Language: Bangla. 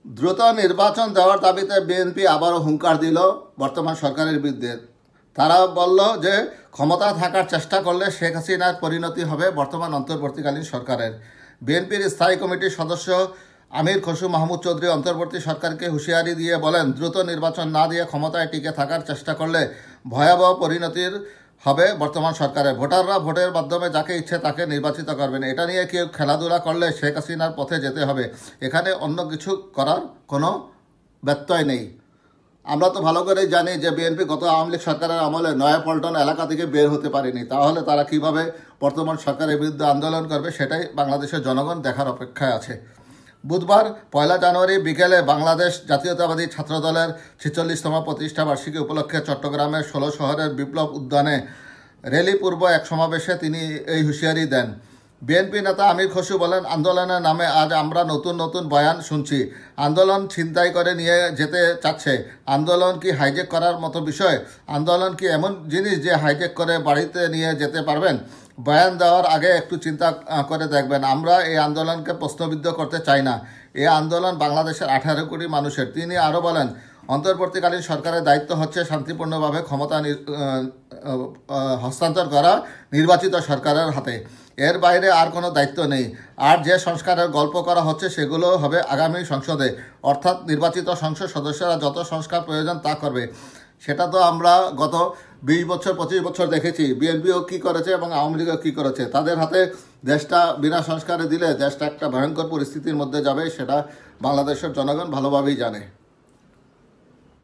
দ্রুত নির্বাচন দেওয়ার দাবিতে বিএনপি আবারও হুঙ্কার দিল বর্তমান সরকারের বিরুদ্ধে। তারা বলল যে ক্ষমতা থাকার চেষ্টা করলে শেখ হাসিনার পরিণতি হবে বর্তমান অন্তর্বর্তীকালীন সরকারের। বিএনপির স্থায়ী কমিটির সদস্য আমির খসরু মাহমুদ চৌধুরী অন্তর্বর্তী সরকারকে হুঁশিয়ারি দিয়ে বলেন, দ্রুত নির্বাচন না দিয়ে ক্ষমতায় টিকে থাকার চেষ্টা করলে ভয়াবহ পরিণতির হবে বর্তমান সরকারের। ভোটাররা ভোটের মাধ্যমে যাকে ইচ্ছে তাকে নির্বাচিত করবেন। এটা নিয়ে কেউ খেলাধুলা করলে শেখ হাসিনার পথে যেতে হবে। এখানে অন্য কিছু করার কোনো ব্যত্যয় নেই। আমরা তো ভালো করেই জানি যে বিএনপি গত আওয়ামী লীগ সরকারের আমলে নয়াপল্টন এলাকা থেকে বের হতে পারেনি। তাহলে তারা কিভাবে বর্তমান সরকারের বিরুদ্ধে আন্দোলন করবে সেটাই বাংলাদেশের জনগণ দেখার অপেক্ষায় আছে। বুধবার 1 জানুয়ারি বিকেলে বাংলাদেশ জাতীয়তাবাদী ছাত্রদলের 46তম প্রতিষ্ঠা বার্ষিকী উপলক্ষে চট্টগ্রামের 16 শহরের বিপ্লব উদ্যানে র্যালিপূর্ব এক সমাবেশে তিনি এই হুঁশিয়ারি দেন। বিএনপি নেতা আমির খসরু বলেন, আন্দোলনের নামে আজ আমরা নতুন নতুন বয়ান শুনছি। আন্দোলন ছিনতাই করে নিয়ে যেতে চাচ্ছে। আন্দোলন কি হাইজ্যাক করার মতো বিষয়? আন্দোলন কি এমন জিনিস যে হাইজ্যাক করে বাড়িতে নিয়ে যেতে পারবেন? বয়ান দেওয়ার আগে একটু চিন্তা করে দেখবেন। আমরা এই আন্দোলনকে প্রশ্নবিদ্ধ করতে চাই না। এই আন্দোলন বাংলাদেশের 18 কোটি মানুষের। তিনি আরও বলেন, অন্তর্বর্তীকালীন সরকারের দায়িত্ব হচ্ছে শান্তিপূর্ণভাবে ক্ষমতা হস্তান্তর করা নির্বাচিত সরকারের হাতে। এর বাইরে আর কোনো দায়িত্ব নেই। আর যে সংস্কারের গল্প করা হচ্ছে সেগুলো হবে আগামী সংসদে, অর্থাৎ নির্বাচিত সংসদ সদস্যরা যত সংস্কার প্রয়োজন তা করবে। সেটা তো আমরা গত 20 বছর 25 বছর দেখেছি বিএনপিও কী করেছে এবং আওয়ামী লীগও কী করেছে। তাদের হাতে দেশটা বিনা সংস্কারে দিলে দেশটা একটা ভয়ঙ্কর পরিস্থিতির মধ্যে যাবে, সেটা বাংলাদেশের জনগণ ভালোভাবেই জানে।